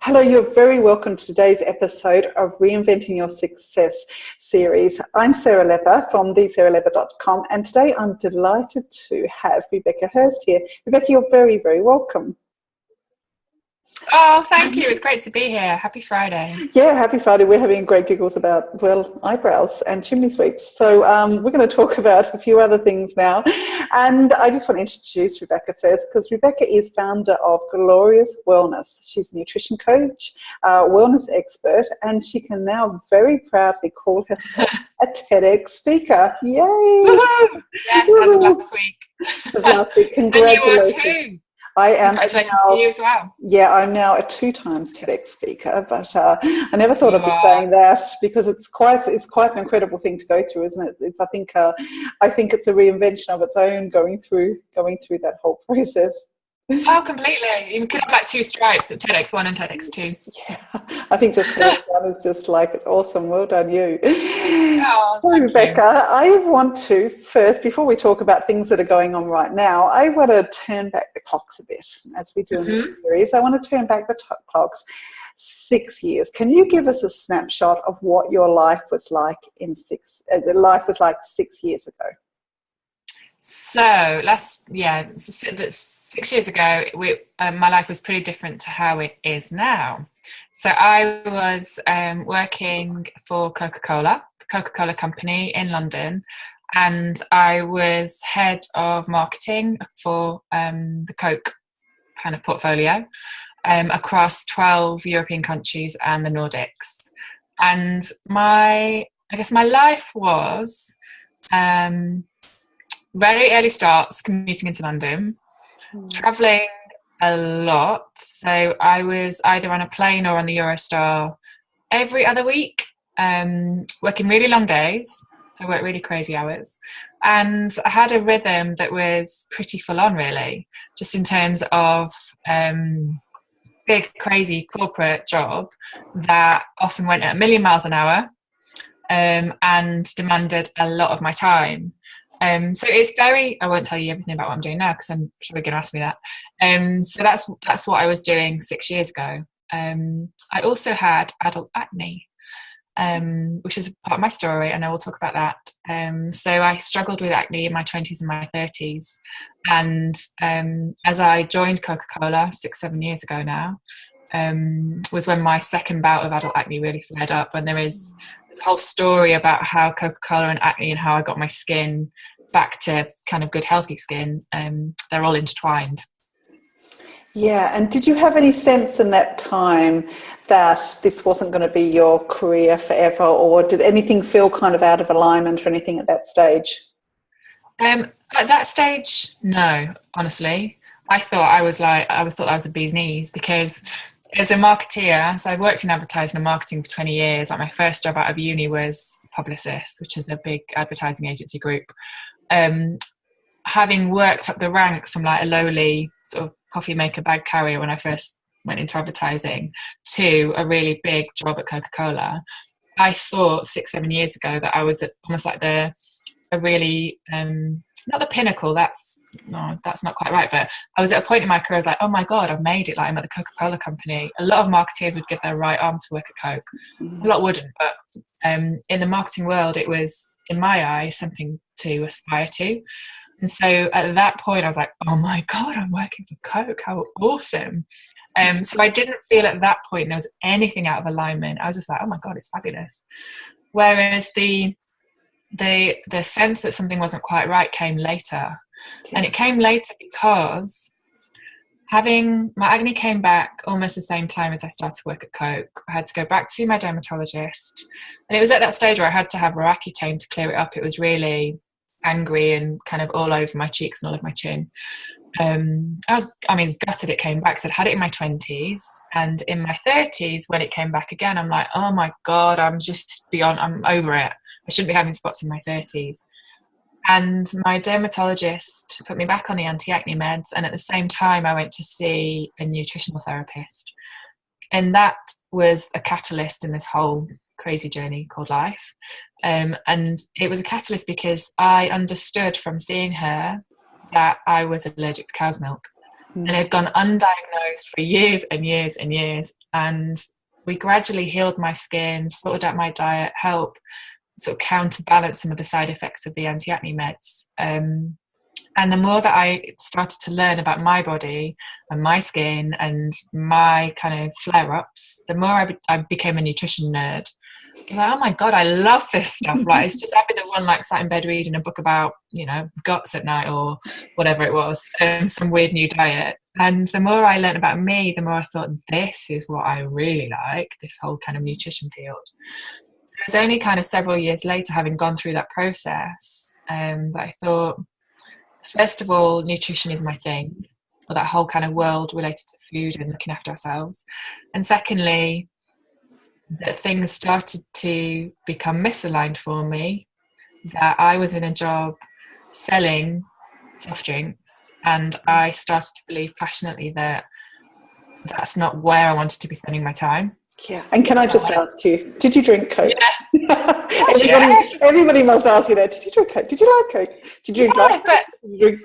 Hello, you're very welcome to today's episode of Reinventing Your Success series. I'm Sarah Leather from thesarahleather.com, and today I'm delighted to have Rebecca Hirst here. Rebecca, you're very, very welcome. Oh, thank you. It's great to be here. Happy Friday. Yeah, happy Friday. We're having great giggles about, well, eyebrows and chimney sweeps. So we're going to talk about a few other things now. And I just want to introduce Rebecca first, because Rebecca is founder of Glorious Wellness. She's a nutrition coach, wellness expert, and she can now very proudly call herself a TEDx speaker. Yay! Woohoo! Yes, as of last week. Last week. Congratulations. And you are too. I am. Congratulations to you as well. Yeah, I'm now a 2 times TEDx speaker, but I never thought I'd be saying that, because it's quite an incredible thing to go through, isn't it? I think it's a reinvention of its own going through that whole process. Oh, completely. You could have like 2 stripes at TEDx 1 and TEDx 2. Yeah, I think just TEDx 1 is just like, it's awesome. Well done, you. Oh, so, Rebecca, I want to first, before we talk about things that are going on right now, I want to turn back the clocks a bit, as we do in this series. I want to turn back the clocks 6 years. Can you give us a snapshot of what your life was like 6 years ago? So 6 years ago, my life was pretty different to how it is now. So I was working for Coca-Cola company in London, and I was head of marketing for the Coke kind of portfolio across 12 European countries and the Nordics. And my life was very early starts commuting into London, traveling a lot. So I was either on a plane or on the Eurostar every other week, working really long days. So I worked really crazy hours. And I had a rhythm that was pretty full on, really, just in terms of big, crazy corporate job that often went at a million miles an hour and demanded a lot of my time. So it's I won't tell you everything about what I'm doing now, because I'm sure you're going to ask me that. So that's what I was doing 6 years ago. I also had adult acne, which is part of my story, and I will talk about that. So I struggled with acne in my 20s and my 30s. And as I joined Coca-Cola 6-7 years ago now, was when my second bout of adult acne really flared up. And there is this whole story about how Coca-Cola and acne and how I got my skin back to kind of good, healthy skin. They're all intertwined. Yeah, and did you have any sense in that time that this wasn't going to be your career forever, or did anything feel kind of out of alignment or anything at that stage? At that stage, no, honestly. I thought I was a bee's knees, because as a marketeer, so I've worked in advertising and marketing for 20 years. Like, my first job out of uni was Publicis, which is a big advertising agency group. Having worked up the ranks from like a lowly sort of coffee maker bag carrier when I first went into advertising to a really big job at Coca-Cola, I thought 6-7 years ago that I was at almost like a really not the pinnacle, that's not quite right, but I was at a point in my career, I was like, oh my God, I've made it. Like, I'm at the Coca-Cola company. A lot of marketeers would give their right arm to work at Coke. A lot wouldn't, but in the marketing world, it was, in my eyes, something to aspire to. And so at that point, I was like, oh my God, I'm working for Coke. How awesome. So I didn't feel at that point there was anything out of alignment. I was just like, oh my God, it's fabulous. Whereas the sense that something wasn't quite right came later. Okay. And it came later because my acne came back almost the same time as I started to work at Coke. I had to go back to see my dermatologist. And it was at that stage where I had to have Roaccutane to clear it up. It was really angry and kind of all over my cheeks and all over my chin. I was gutted it came back, because I'd had it in my 20s, and in my 30s when it came back again, I'm like, oh my God, I'm over it. I shouldn't be having spots in my 30s. And my dermatologist put me back on the anti-acne meds, and at the same time I went to see a nutritional therapist. And that was a catalyst in this whole crazy journey called life. And it was a catalyst because I understood from seeing her that I was allergic to cow's milk. and it had gone undiagnosed for years and years and years. And we gradually healed my skin, sorted out my diet, helped sort of counterbalance some of the side effects of the anti-acne meds. And the more that I started to learn about my body and my skin and my kind of flare-ups, the more I became a nutrition nerd. Like, oh my God, I love this stuff. Like, it's just, I'd be the one like sat in bed reading a book about, you know, guts at night or whatever it was, some weird new diet. And the more I learned about me, the more I thought, this is what I really like, this whole kind of nutrition field. So it was only kind of several years later, having gone through that process, that I thought, first of all, nutrition is my thing, or that whole kind of world related to food and looking after ourselves. And secondly, that things started to become misaligned for me, that I was in a job selling soft drinks, and I started to believe passionately that that's not where I wanted to be spending my time. Yeah. And can I just ask you, did you drink Coke? Yeah. Everybody must ask you that. Did you drink Coke? Did you like Coke? Did you drink but drink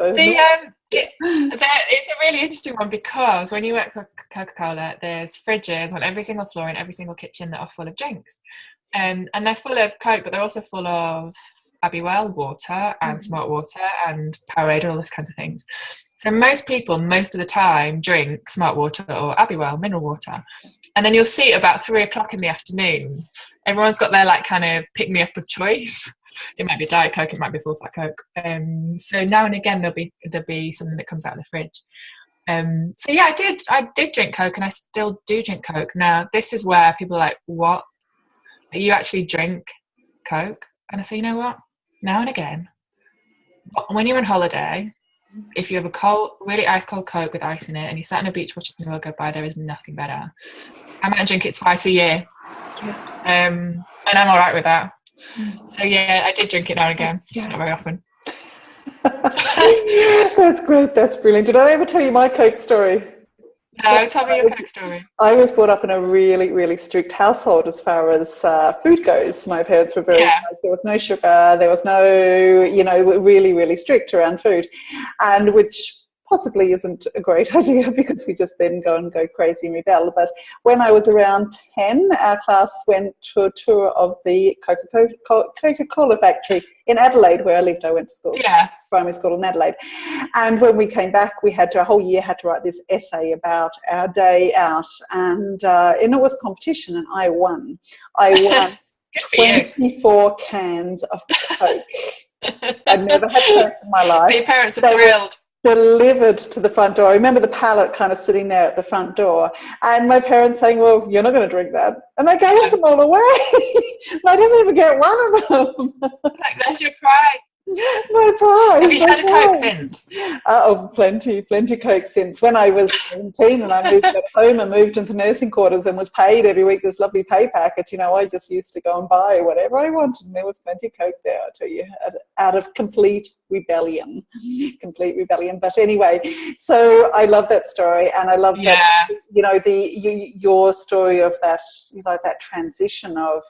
it's a really interesting one, because when you work for Coca-Cola, there's fridges on every single floor in every single kitchen that are full of drinks, and they're full of Coke, but they're also full of Abbey-Well water and Smart water and Powerade and all those kinds of things. So most people, most of the time, drink Smart water or Abbey-Well mineral water, and then you'll see about 3 o'clock in the afternoon, everyone's got their like kind of pick me up of choice. It might be Diet Coke, it might be full fat Coke. So now and again there'll be something that comes out of the fridge. So yeah, I did drink Coke, and I still do drink Coke. Now this is where people are like, what? You actually drink Coke? And I say, you know what? Now and again, when you're on holiday, if you have a really ice cold Coke with ice in it, and you sat on a beach watching the world go by, there is nothing better. I might drink it twice a year, and I'm all right with that. So yeah, I did drink it now and again, just not very often. That's great. That's brilliant. Did I ever tell you my Coke story? No, tell me your Coke story. I was brought up in a really, really strict household as far as food goes. My parents were very, there was no sugar, there was no, really, really strict around food, and which possibly isn't a great idea, because we just then go crazy and rebel. But when I was around 10, our class went to a tour of the Coca-Cola factory in Adelaide, where I lived. I went to school, primary school in Adelaide. And when we came back, we had to, a whole year, had to write this essay about our day out. And it was a competition, and I won. I won 24 cans of Coke. I'd never had Coke in my life. Your parents were thrilled. Delivered to the front door. I remember the pallet kind of sitting there at the front door, and my parents saying, well, you're not going to drink that. And I gave them all away. I didn't even get one of them. Like, that's your prize. My prize. Have you had a Coke since? Oh, plenty Coke since. When I was 17 and I moved back home and moved into nursing quarters and was paid every week this lovely pay packet, I just used to go and buy whatever I wanted, and there was plenty of Coke there, I tell you, out of complete rebellion. But anyway, so I love that story, and I love that, your story of that, that transition of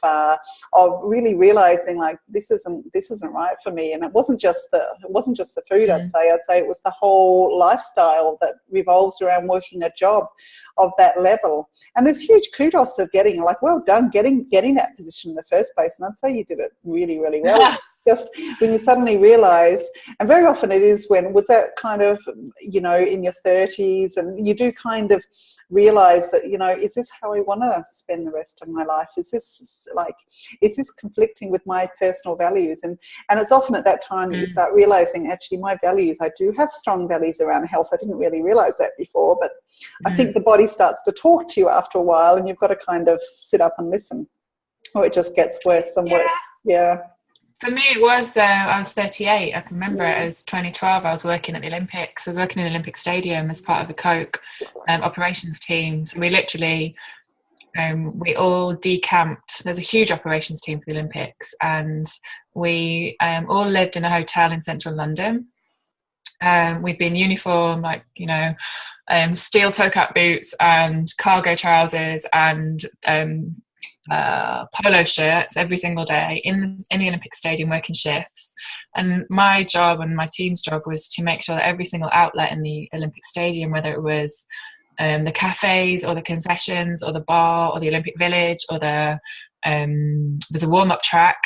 really realizing, like, this isn't right for me. And it wasn't just the food. I'd say it was the whole lifestyle that revolves around working a job of that level. And there's huge kudos of getting, like, well done, getting that position in the first place. And I'd say you did it really, really well. Just when you suddenly realize, and very often it is when, was that kind of, in your 30s, and you do kind of realize that, is this how I want to spend the rest of my life? Is this conflicting with my personal values? And it's often at that time that you start realizing, actually, my values, I do have strong values around health. I didn't really realize that before, but I think the body starts to talk to you after a while, and you've got to kind of sit up and listen, or it just gets worse and worse. Yeah. For me, it was, I was 38. I can remember it was 2012. I was working at the Olympics. I was working in the Olympic Stadium as part of the Coke operations team. So we literally, we all decamped. There's a huge operations team for the Olympics. And we all lived in a hotel in central London. We'd be in uniform, steel toe cap boots and cargo trousers and polo shirts every single day in the Olympic Stadium, working shifts. And my job and my team's job was to make sure that every single outlet in the Olympic Stadium, whether it was the cafes or the concessions or the bar or the Olympic Village or there's a warm-up track,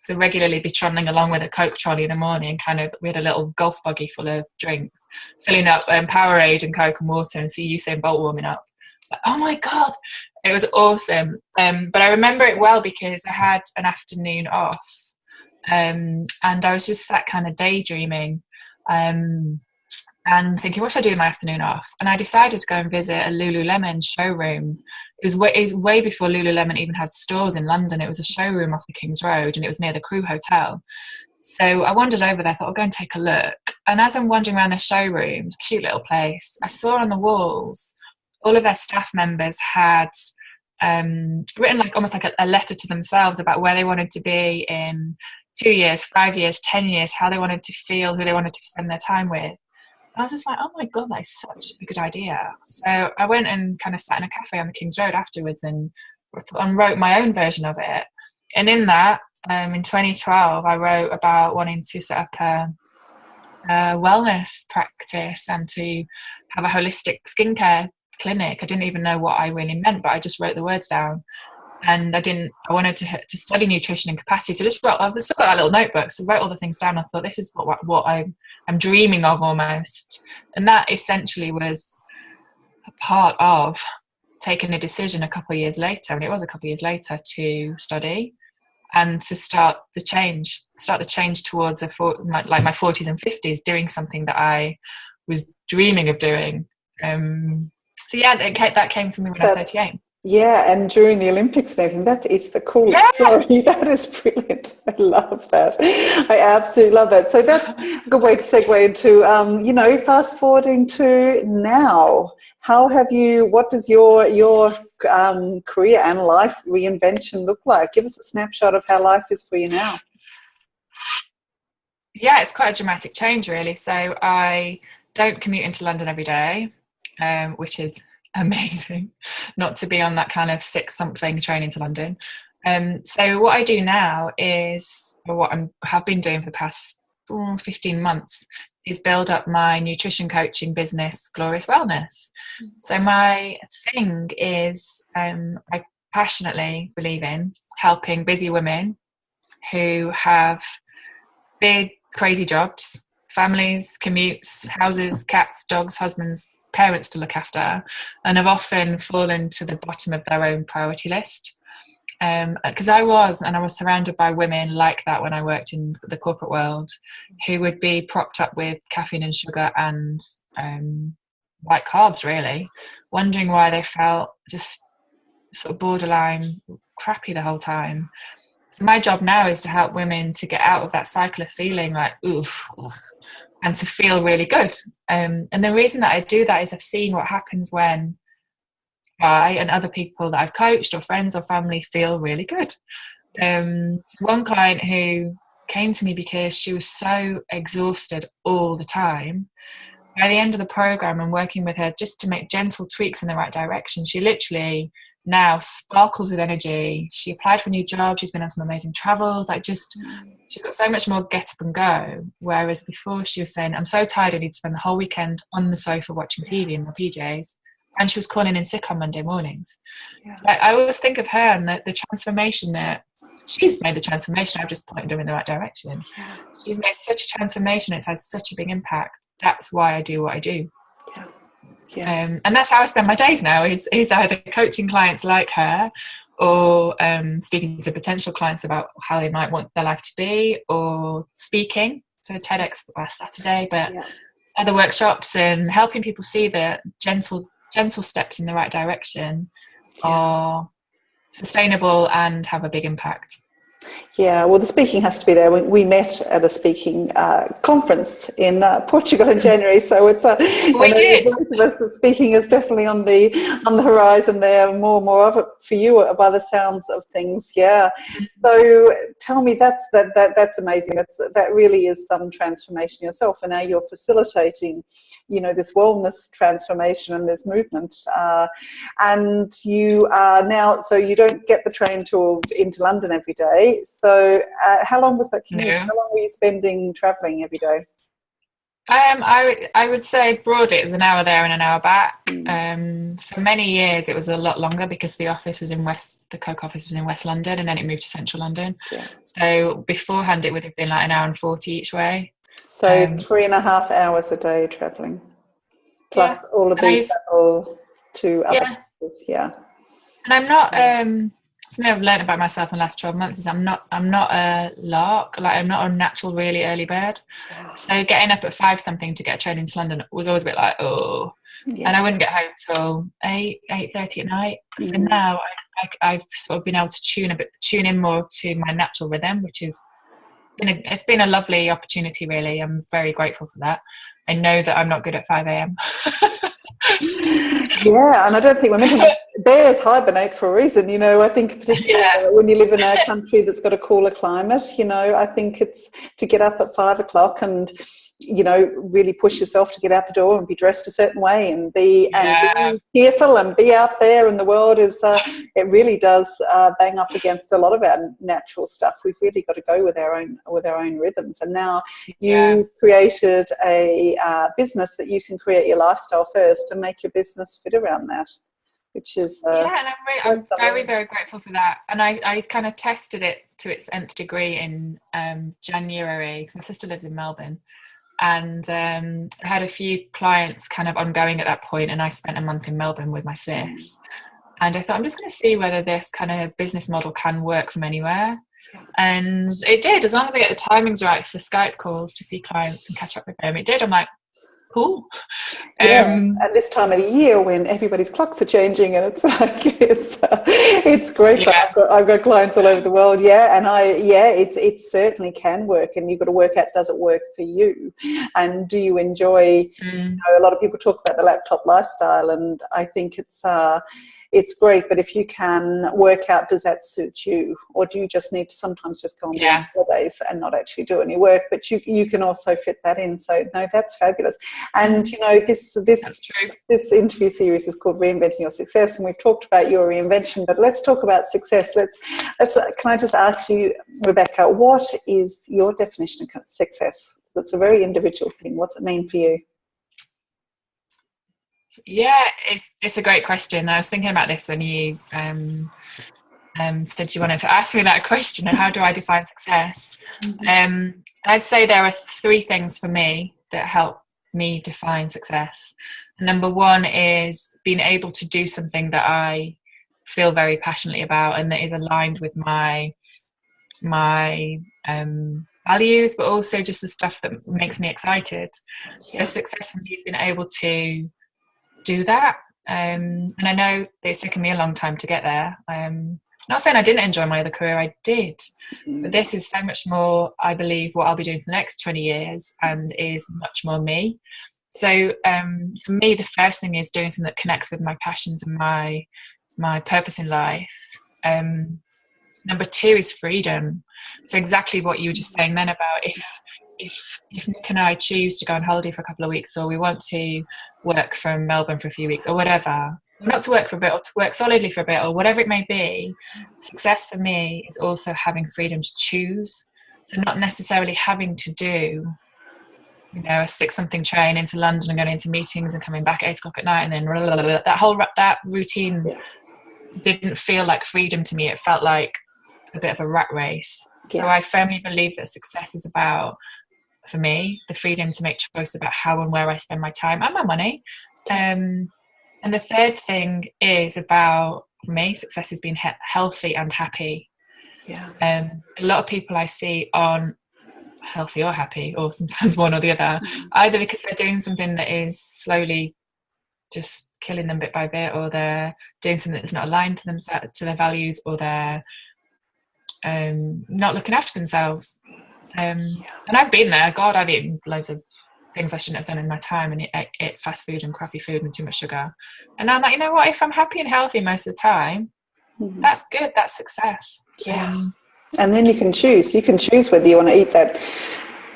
so regularly be trundling along with a Coke trolley in the morning. We had a little golf buggy full of drinks, filling up Powerade and Coke and water, and see Usain Bolt warming up. Like, oh my God, it was awesome. But I remember it well because I had an afternoon off, and I was just sat kind of daydreaming and thinking, what should I do in my afternoon off? And I decided to go and visit a Lululemon showroom. It was way before Lululemon even had stores in London. It was a showroom off the King's Road, and it was near the Crew Hotel. So I wandered over there, thought I'll go and take a look. And as I'm wandering around the showroom, it's a cute little place, I saw on the walls, all of their staff members had written almost like a letter to themselves about where they wanted to be in 2 years, 5 years, 10 years, how they wanted to feel, who they wanted to spend their time with. I was just like, oh my God, that's such a good idea. So I went and kind of sat in a cafe on the King's Road afterwards and wrote my own version of it. And in that, in 2012, I wrote about wanting to set up a wellness practice and to have a holistic skincare clinic. I didn't even know what I really meant, but I just wrote the words down. And I wanted to study nutrition and capacity. So I've still got that little notebook. So I wrote all the things down. I thought, this is what I'm dreaming of almost. And that essentially was a part of taking a decision a couple of years later. And it was a couple of years later to study and to start the change towards my 40s and 50s, doing something that I was dreaming of doing. So yeah, that came from me when I was 38. Yeah, and during the Olympics and everything, that is the coolest story. That is brilliant. I love that. I absolutely love that. So that's a good way to segue into, fast forwarding to now. What does your career and life reinvention look like? Give us a snapshot of how life is for you now. Yeah, it's quite a dramatic change, really. So I don't commute into London every day, which is amazing, not to be on that kind of 6-something train into London. So what I do now is, or what I have been doing for the past 15 months, is build up my nutrition coaching business, Glorious Wellness. So my thing is, I passionately believe in helping busy women who have big, crazy jobs, families, commutes, houses, cats, dogs, husbands, parents to look after, and have often fallen to the bottom of their own priority list. Because I was surrounded by women like that when I worked in the corporate world, who would be propped up with caffeine and sugar and white carbs, really, wondering why they felt just sort of borderline crappy the whole time. So my job now is to help women to get out of that cycle of feeling like oof, and to feel really good. And the reason that I do that is I've seen what happens when I and other people that I've coached or friends or family feel really good. One client who came to me because she was so exhausted all the time, by the end of the program and working with her just to make gentle tweaks in the right direction, she literally now sparkles with energy. She applied for a new job, she's been on some amazing travels, she's got so much more get up and go, whereas before she was saying, I'm so tired, I need to spend the whole weekend on the sofa watching TV in my PJs, and she was calling in sick on Monday mornings. I always think of her and the transformation that she's made. The transformation, I've just pointed her in the right direction. She's made such a transformation, it's had such a big impact. That's why I do what I do. And that's how I spend my days now, is either coaching clients like her, or speaking to potential clients about how they might want their life to be, or speaking. So TEDx last Saturday, but other workshops, and helping people see that gentle steps in the right direction are sustainable and have a big impact. Yeah, well, the speaking has to be there. We met at a speaking conference in Portugal in January, so it's we did. Both of us, speaking is definitely on the horizon there. More of it for you, by the sounds of things. Yeah. So tell me, that's amazing. That really is some transformation yourself, and now you're facilitating, this wellness transformation and this movement. And you are now, so you don't get the train into London every day. day. So how long was that commute? No. How long were you spending traveling every day? I would say broadly it was an hour there and an hour back. Mm. For many years it was a lot longer because the office was in the Coke office was in West London, and then it moved to Central London. Yeah. So beforehand it would have been like an hour and 40 each way. So Um, 3.5 hours a day traveling, yeah, plus all of and I the used, travel to other yeah, places. Yeah. and I'm not. Something I've learned about myself in the last 12 months is I'm not a lark. Like, I'm not a natural really early bird. Yeah. So getting up at 5 something to get a train into London was always a bit like, oh. Yeah. And I wouldn't get home till 8:30 at night. So Mm. now I've sort of been able to tune in more to my natural rhythm, which is it's been a lovely opportunity. Really, I'm very grateful for that. I know that I'm not good at 5 a.m. Yeah, and I don't think we're meant to. Bears hibernate for a reason, you know. I think particularly Yeah. when you live in a country that's got a cooler climate, you know, I think it's to get up at 5 o'clock and, you know, really push yourself to get out the door and be dressed a certain way and be careful and be out there. And the world is, it really does bang up against a lot of our natural stuff. We've really got to go with our own rhythms. And now you created a business that you can create your lifestyle first and make your business fit around that, which is and I'm very, very grateful for that. And I kind of tested it to its nth degree in January, because my sister lives in Melbourne, and I had a few clients kind of ongoing at that point, and I spent a month in Melbourne with my sis, and I thought, I'm just going to see whether this kind of business model can work from anywhere. And it did, as long as I get the timings right for Skype calls to see clients and catch up with them. It did. I'm like, cool. At this time of the year when everybody's clocks are changing, and it's like it's great. Yeah. I've got clients all over the world, and it certainly can work, and you've got to work out, does it work for you, and do you enjoy? You know, a lot of people talk about the laptop lifestyle, and I think it's great, but if you can work out, does that suit you, or do you just need to sometimes just go on holidays and not actually do any work? But you can also fit that in. So no, that's fabulous. And you know, this interview series is called Reinventing Your Success, and we've talked about your reinvention. But let's talk about success. Let's. Can I just ask you, Rebecca, what is your definition of success? It's a very individual thing. What's it mean for you? Yeah, it's a great question. I was thinking about this when you said you wanted to ask me that question, and how do I define success? I'd say there are 3 things for me that help me define success. Number 1 is being able to do something that I feel very passionately about and that is aligned with my values, but also just the stuff that makes me excited. So success for me is being able to do that, and I know it's taken me a long time to get there. Not saying I didn't enjoy my other career, I did, but this is so much more, I believe, what I'll be doing for the next 20 years, and is much more me. So for me, the first thing is doing something that connects with my passions and my purpose in life. Number 2 is freedom. So exactly what you were just saying then about if Nick and I choose to go on holiday for a couple of weeks, or we want to work from Melbourne for a few weeks or whatever, not to work for a bit or to work solidly for a bit or whatever it may be, success for me is also having freedom to choose. So not necessarily having to do, you know, a 6 something train into London and going into meetings and coming back at 8 o'clock at night, and then that routine didn't feel like freedom to me. It felt like a bit of a rat race. So I firmly believe that success is about, for me, the freedom to make choice about how and where I spend my time and my money. And the 3rd thing is about, for me, success is being healthy and happy. A lot of people I see aren't healthy or happy, or sometimes one or the other, either because they're doing something that is slowly just killing them bit by bit, or they're doing something that's not aligned to them, to their values, or they're not looking after themselves. And I've been there. God, I've eaten loads of things I shouldn't have done in my time, and ate fast food and crappy food and too much sugar. And now I'm like, you know what, if I'm happy and healthy most of the time, that's good, that's success. And then you can choose whether you want to eat that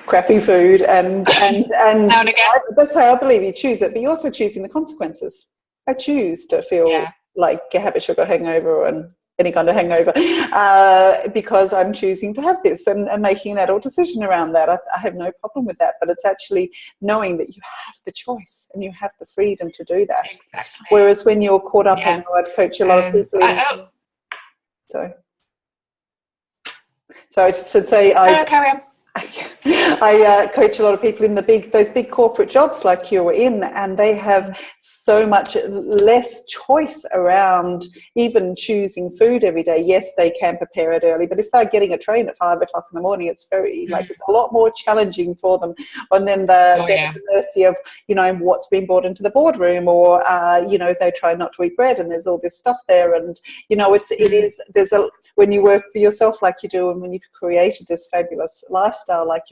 crappy food and now and again. That's how I believe you choose it, but you're also choosing the consequences. I choose to feel like I have a sugar hangover and any kind of hangover, because I'm choosing to have this and making an adult decision around that. I have no problem with that, but it's actually knowing that you have the choice and you have the freedom to do that. Exactly. Whereas when you're caught up in, I'd coach a lot of people in, so I just would say carry on. I coach a lot of people in those big corporate jobs like you were in, and they have so much less choice around even choosing food every day. Yes, they can prepare it early, but if they're getting a train at 5 o'clock in the morning, it's it's a lot more challenging for them. And then they're at the mercy of, what's been brought into the boardroom, or they try not to eat bread, and there's all this stuff there, and when you work for yourself like you do, and when you've created this fabulous lifestyle like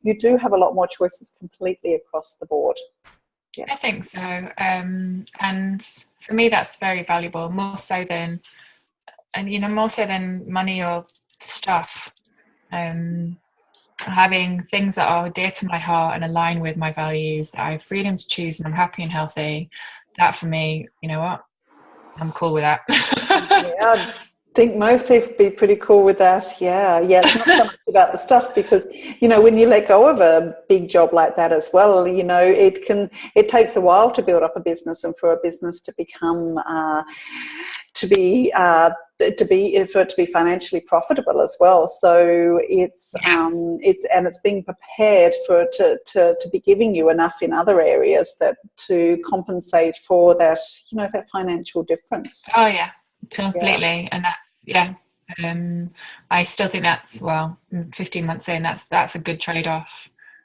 you do have a lot more choices completely across the board. Yeah. I think so. And for me, that's very valuable, more so than money or stuff. Having things that are dear to my heart and align with my values, that I have freedom to choose, and I'm happy and healthy. That for me, you know what? I'm cool with that. Yeah. I think most people would be pretty cool with that. Yeah, it's not so much about the stuff, because when you let go of a big job like that as well, it takes a while to build up a business, and for a business to become for it to be financially profitable as well. So it's being prepared for it to be giving you enough in other areas that to compensate for that that financial difference. Oh yeah. Completely. And that's I still think that's 15 months in, that's a good trade-off.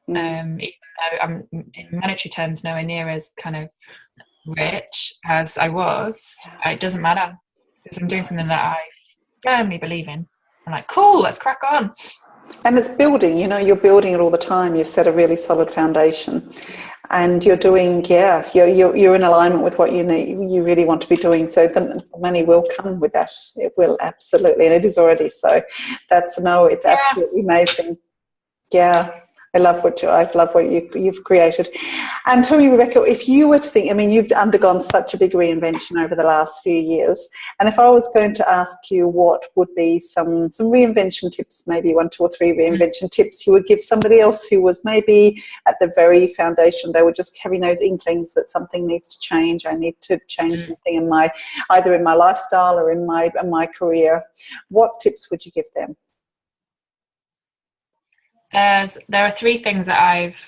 Even though I'm in monetary terms nowhere near as kind of rich as I was, it doesn't matter, because I'm doing something that I firmly believe in. I'm like, cool, let's crack on. And it's building, you're building it all the time. You've set a really solid foundation, and you're doing, you're in alignment with what you really want to be doing. So the money will come with that. It will, absolutely. And it is already. So it's absolutely amazing. Yeah. I love what you've created. And tell me, Rebecca, if you were to think, you've undergone such a big reinvention over the last few years, and if I was going to ask you what would be some reinvention tips, maybe 1, 2 or 3 reinvention tips you would give somebody else who was maybe at the very foundation, they were just having those inklings that something needs to change, I need to change something either in my lifestyle or in my career, what tips would you give them? There are 3 things that I've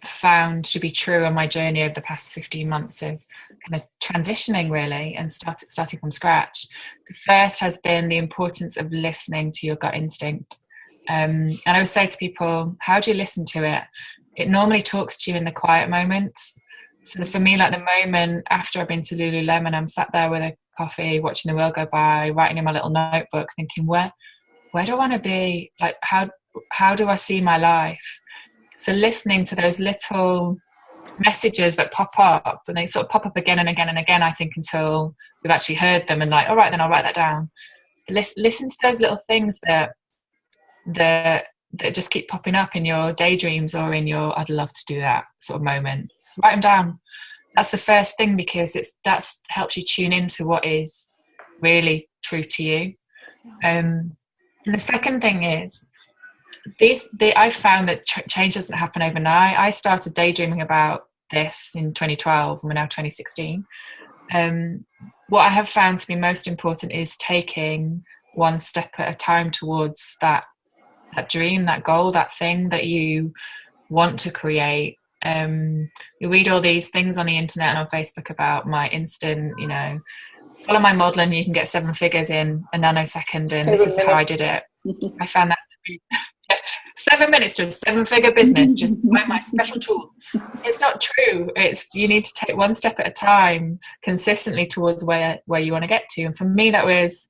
found to be true on my journey over the past 15 months of kind of transitioning really and starting from scratch. The first has been the importance of listening to your gut instinct. And I would say to people, how do you listen to it? It normally talks to you in the quiet moments. So for me, like the moment after I've been to Lululemon, I'm sat there with a coffee, watching the world go by, writing in my little notebook, thinking, where do I want to be? Like, how do I see my life? So listening to those little messages that pop up, and they sort of pop up again and again and again, I think, until we've actually heard them and like, all right, then I'll write that down. Listen to those little things that just keep popping up in your daydreams or in your I'd love to do that sort of moments. Write them down. That's the first thing, because that's helps you tune into what is really true to you. And the second thing is, I found that change doesn't happen overnight. I started daydreaming about this in 2012, and we're now 2016. What I have found to be most important is taking one step at a time towards that dream, that goal, that thing that you want to create. You read all these things on the internet and on Facebook about my instant, follow my model and you can get 7 figures in a nanosecond, and this is how I did it. I found that to be 7 minutes to a 7-figure business, just buy my special tool. It's not true. You need to take one step at a time consistently towards where you want to get to. And for me, that was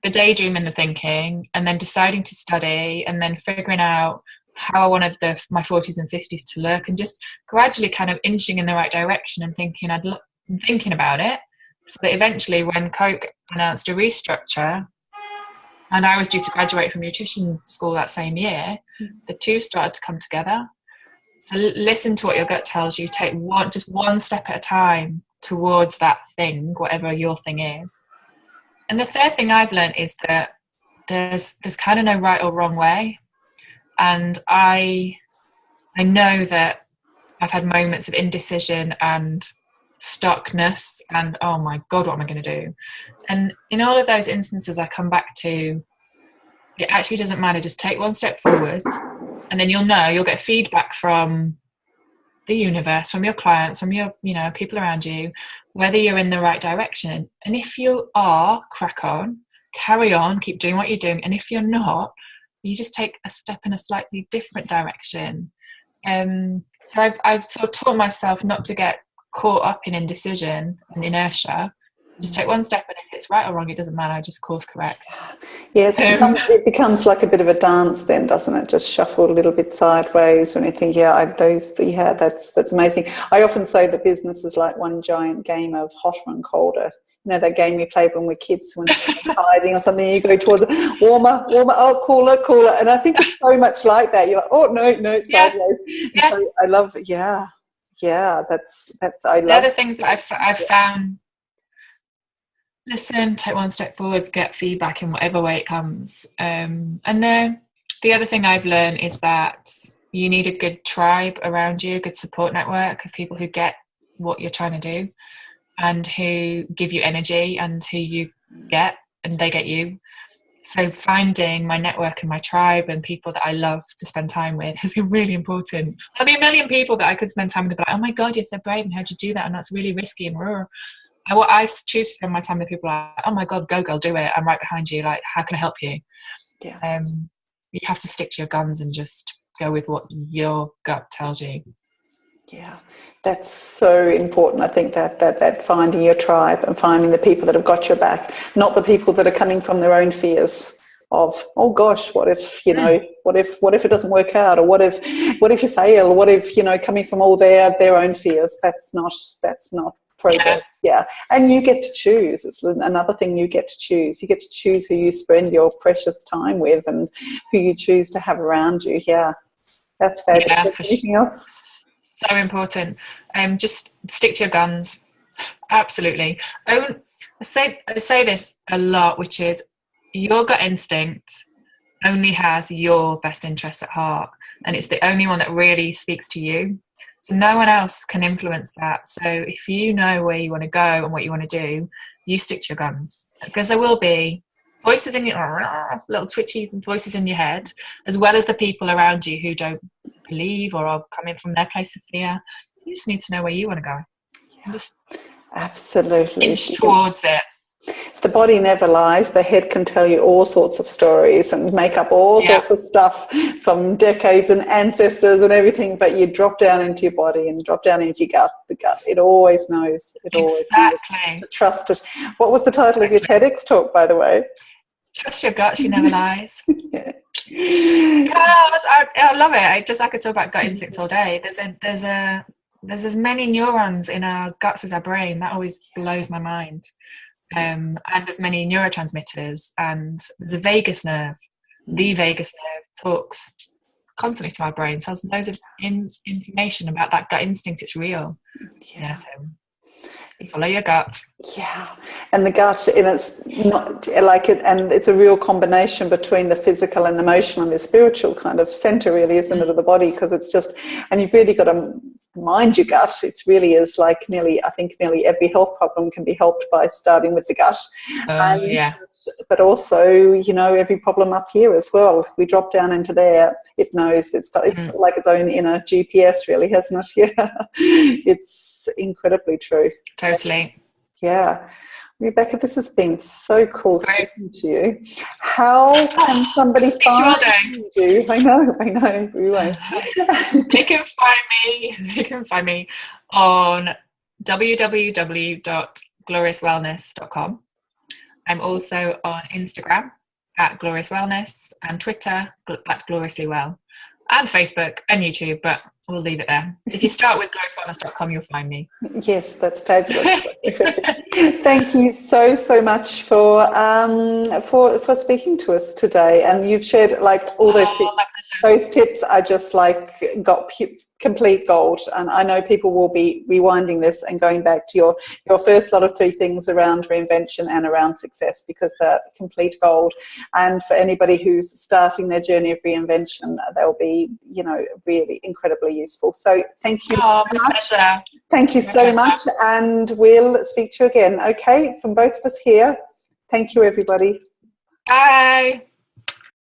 the daydream and the thinking, and then deciding to study, and then figuring out how I wanted my 40s and 50s to look, and just gradually kind of inching in the right direction and thinking about it, so that eventually when Coke announced a restructure and I was due to graduate from nutrition school that same year, the two started to come together. So listen to what your gut tells you. Take one step at a time towards that thing, whatever your thing is. And the third thing I've learned is that there's kind of no right or wrong way. And I know that I've had moments of indecision and stuckness and, oh my God, what am I going to do? And in all of those instances, I come back to, it actually doesn't matter. Just take one step forwards, and then you'll get feedback from the universe, from your clients, from your, people around you, whether you're in the right direction. And if you are, crack on, carry on, keep doing what you're doing. And if you're not, you just take a step in a slightly different direction. So I've sort of taught myself not to get caught up in indecision and inertia. Just take one step, and if it's right or wrong, it doesn't matter. Just course correct. Yes, it becomes like a bit of a dance then, doesn't it? Just shuffle a little bit sideways when you think, that's amazing. I often say that business is like one giant game of hotter and colder. You know, that game we played when we're kids, when we're hiding or something, you go towards it, warmer, oh, cooler. And I think it's so much like that. You're like, oh, no, sideways. Yeah. So I love, that's I love. The other things that I've found, listen, take one step forward, get feedback in whatever way it comes. And then the other thing I've learned is that you need a good tribe around you, a good support network of people who get what you're trying to do and who give you energy, and who you get and they get you. So finding my network and my tribe and people that I love to spend time with has been really important. There'll be a million people that I could spend time with, but like, oh my God, you're so brave, and how'd you do that? And that's really risky and raw. I choose to spend my time with people like, oh my God, go girl, do it. I'm right behind you. Like, how can I help you? Yeah. You have to stick to your guns and just go with what your gut tells you. Yeah, that's so important. I think that finding your tribe and finding the people that have got your back, not the people that are coming from their own fears of, oh gosh, what if it doesn't work out, or what if you fail, or what if, coming from all their own fears. That's not progress. Yeah. And you get to choose. It's another thing you get to choose. You get to choose who you spend your precious time with and who you choose to have around you. Yeah. That's fabulous. Yeah, Anything else? So important. Just stick to your guns. Absolutely. I say this a lot, which is your gut instinct only has your best interests at heart, and it's the only one that really speaks to you. So no one else can influence that. So if you know where you want to go and what you want to do, you stick to your guns, because there will be voices in your little twitchy voices in your head, as well as the people around you who don't believe or are coming from their place of fear. You just need to know where you want to go. Yeah, just absolutely inch towards it. The body never lies. The head can tell you all sorts of stories and make up all sorts of stuff from decades and ancestors and everything, but you drop down into your body and drop down into your gut. The gut, it always knows. It always knows. Trust it. What was the title of your TEDx talk, by the way? Trust your gut, she never lies. Yeah. I love it. I could talk about gut instinct all day. There's as many neurons in our guts as our brain. That always blows my mind. And as many neurotransmitters, and there's a vagus nerve. The vagus nerve talks constantly to our brain, tells loads of information about that gut instinct. It's real. So follow your gut. Yeah, and the gut, and it's not like it, and it's a real combination between the physical and the emotional and the spiritual kind of center, really, isn't it, of the body? Because it's just, and you've really got to mind your gut. It really is like nearly every health problem can be helped by starting with the gut. But also, every problem up here as well. We drop down into there. It knows it's got like its own inner GPS, really, hasn't it? Yeah, it's incredibly true. Totally. Yeah. Rebecca, this has been so cool speaking to you. How can somebody find you? I know. We won't. They can find me on www.gloriouswellness.com. I'm also on Instagram at Glorious Wellness, and Twitter at Gloriously Well, and Facebook and YouTube, but we'll leave it there. So if you start with gloriouswellness.com, you'll find me. Yes, that's fabulous. Thank you so much for speaking to us today, and you've shared like all those tips. those tips are just like complete gold. And I know people will be rewinding this and going back to your first lot of 3 things around reinvention and around success, because they're complete gold. And for anybody who's starting their journey of reinvention, they'll be, you know, really incredibly useful. So thank you so much. Pleasure. Thank you so much. And we'll speak to you again. Okay, from both of us here. Thank you, everybody. Bye.